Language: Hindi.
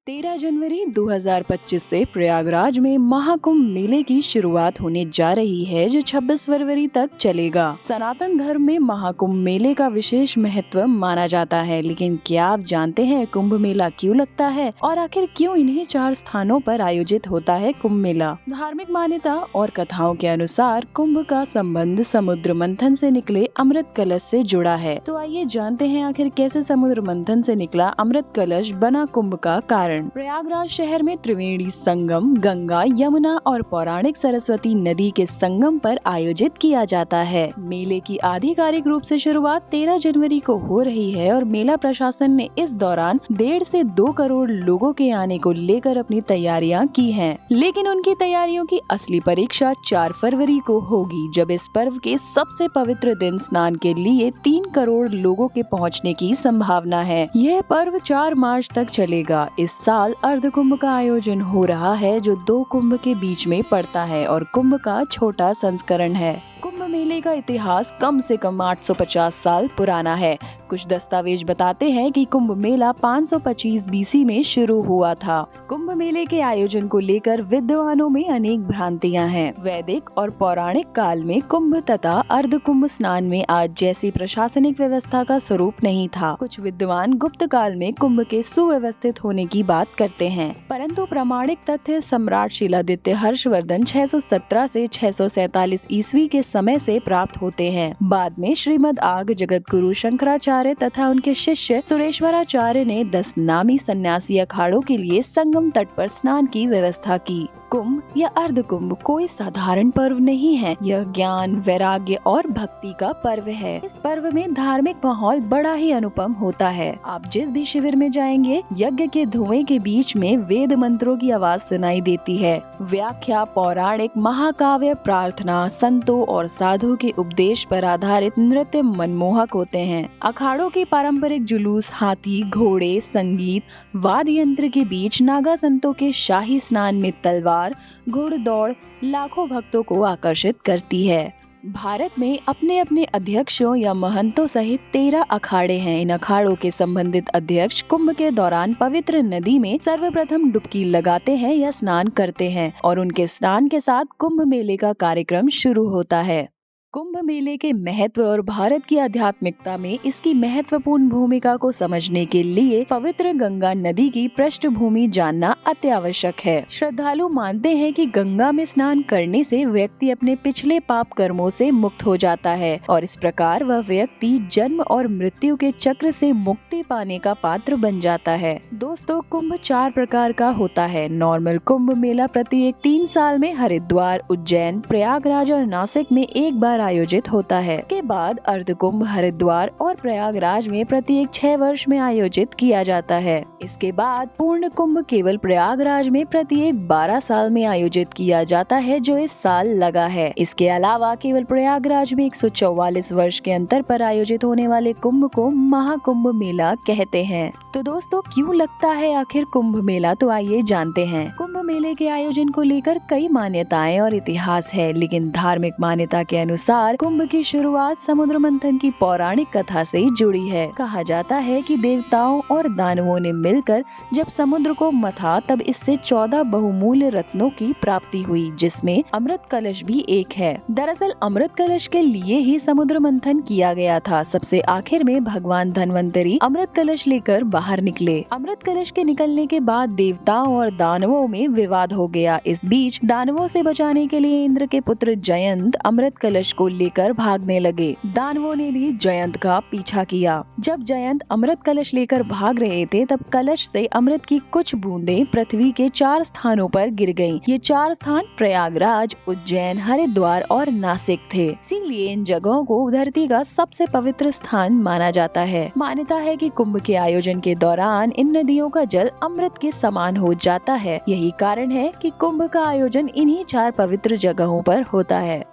13 जनवरी 2025 से प्रयागराज में महाकुंभ मेले की शुरुआत होने जा रही है, जो 26 फरवरी तक चलेगा। सनातन धर्म में महाकुंभ मेले का विशेष महत्व माना जाता है, लेकिन क्या आप जानते हैं कुंभ मेला क्यों लगता है और आखिर क्यों इन्हीं 4 स्थानों पर आयोजित होता है कुंभ मेला? धार्मिक मान्यता और कथाओं के अनुसार कुंभ का संबंध समुद्र मंथन से निकले अमृत कलश से जुड़ा है। तो आइए जानते हैं आखिर कैसे समुद्र मंथन से निकला अमृत कलश बना कुंभ का कारण। प्रयागराज शहर में त्रिवेणी संगम गंगा, यमुना और पौराणिक सरस्वती नदी के संगम पर आयोजित किया जाता है। मेले की आधिकारिक रूप से शुरुआत 13 जनवरी को हो रही है और मेला प्रशासन ने इस दौरान 1.5 से 2 करोड़ लोगों के आने को लेकर अपनी तैयारियां की हैं। लेकिन उनकी तैयारियों की असली परीक्षा 4 फरवरी को होगी, जब इस पर्व के सबसे पवित्र दिन स्नान के लिए 3 करोड़ लोगों के पहुंचने की संभावना है। यह पर्व 4 मार्च तक चलेगा। इस साल अर्ध कुंभ का आयोजन हो रहा है, जो 2 कुंभ के बीच में पड़ता है और कुंभ का छोटा संस्करण है। कुंभ मेले का इतिहास कम से कम 850 साल पुराना है। कुछ दस्तावेज बताते हैं कि कुंभ मेला 525 बीसी में शुरू हुआ था। कुंभ मेले के आयोजन को लेकर विद्वानों में अनेक भ्रांतियां हैं। वैदिक और पौराणिक काल में कुंभ तथा अर्ध कुंभ स्नान में आज जैसी प्रशासनिक व्यवस्था का स्वरूप नहीं था। कुछ विद्वान गुप्त काल में कुंभ के सुव्यवस्थित होने की बात करते हैं, परंतु प्रामाणिक तथ्य सम्राट शीलादित्य हर्षवर्धन 617 से 647 ईस्वी के समय से प्राप्त होते हैं। बाद में श्रीमद आग जगतगुरु शंकराचार्य तथा उनके शिष्य सुरेश्वराचार्य ने 10 नामी सन्यासी अखाड़ों के लिए संगम तट पर स्नान की व्यवस्था की। कुंभ या अर्ध कुंभ कोई साधारण पर्व नहीं है। यह ज्ञान, वैराग्य और भक्ति का पर्व है। इस पर्व में धार्मिक माहौल बड़ा ही अनुपम होता है। आप जिस भी शिविर में जाएंगे, यज्ञ के धुएं के बीच में वेद मंत्रों की आवाज सुनाई देती है। व्याख्या, पौराणिक, महाकाव्य, प्रार्थना, संतों और साधु के उपदेश पर आधारित नृत्य मनमोहक होते हैं। अखाड़ों के पारंपरिक जुलूस, हाथी, घोड़े, संगीत, वाद्य यंत्र के बीच नागा संतों के शाही स्नान में तलवार, घोड़दौड़ लाखों भक्तों को आकर्षित करती है। भारत में अपने अपने अध्यक्षों या महंतों सहित 13 अखाड़े हैं। इन अखाड़ों के संबंधित अध्यक्ष कुंभ के दौरान पवित्र नदी में सर्वप्रथम डुबकी लगाते हैं या स्नान करते हैं और उनके स्नान के साथ कुंभ मेले का कार्यक्रम शुरू होता है। कुंभ मेले के महत्व और भारत की आध्यात्मिकता में इसकी महत्वपूर्ण भूमिका को समझने के लिए पवित्र गंगा नदी की पृष्ठभूमि जानना अत्यावश्यक है। श्रद्धालु मानते हैं कि गंगा में स्नान करने से व्यक्ति अपने पिछले पाप कर्मों से मुक्त हो जाता है और इस प्रकार वह व्यक्ति जन्म और मृत्यु के चक्र से मुक्ति पाने का पात्र बन जाता है। दोस्तों, कुंभ 4 प्रकार का होता है। नॉर्मल कुंभ मेला प्रत्येक 3 साल में हरिद्वार, उज्जैन, प्रयागराज और नासिक में एक बार आयोजित होता है। के बाद अर्ध कुंभ हरिद्वार और प्रयागराज में प्रत्येक 6 वर्ष में आयोजित किया जाता है। इसके बाद पूर्ण कुंभ केवल प्रयागराज में प्रत्येक 12 साल में आयोजित किया जाता है, जो इस साल लगा है। इसके अलावा केवल प्रयागराज में 144 वर्ष के अंतर पर आयोजित होने वाले कुंभ को महाकुंभ मेला कहते हैं। तो दोस्तों, क्यों लगता है आखिर कुंभ मेला? तो आइए जानते हैं। कुंभ मेले के आयोजन को लेकर कई मान्यताएं और इतिहास है, लेकिन धार्मिक मान्यता के अनुसार कुंभ की शुरुआत समुद्र मंथन की पौराणिक कथा से जुड़ी है। कहा जाता है कि देवताओं और दानवों ने मिलकर जब समुद्र को मथा, तब इससे 14 बहुमूल्य रत्नों की प्राप्ति हुई, जिसमें अमृत कलश भी एक है। दरअसल अमृत कलश के लिए ही समुद्र मंथन किया गया था। सबसे आखिर में भगवान धन्वंतरी अमृत कलश लेकर बाहर निकले। अमृत कलश के निकलने के बाद देवताओं और दानवों में विवाद हो गया। इस बीच दानवों से बचाने के लिए इंद्र के पुत्र जयंत अमृत कलश को लेकर भागने लगे। दानवों ने भी जयंत का पीछा किया। जब जयंत अमृत कलश लेकर भाग रहे थे, तब कलश से अमृत की कुछ बूंदें पृथ्वी के 4 स्थानों पर गिर गयीं। ये 4 स्थान प्रयागराज, उज्जैन, हरिद्वार और नासिक थे। इसीलिए इन जगहों को धरती का सबसे पवित्र स्थान माना जाता है। मान्यता है कि कुंभ के आयोजन के दौरान इन नदियों का जल अमृत के समान हो जाता है। यही कारण है कि कुंभ का आयोजन इन्हीं 4 पवित्र जगहों पर होता है।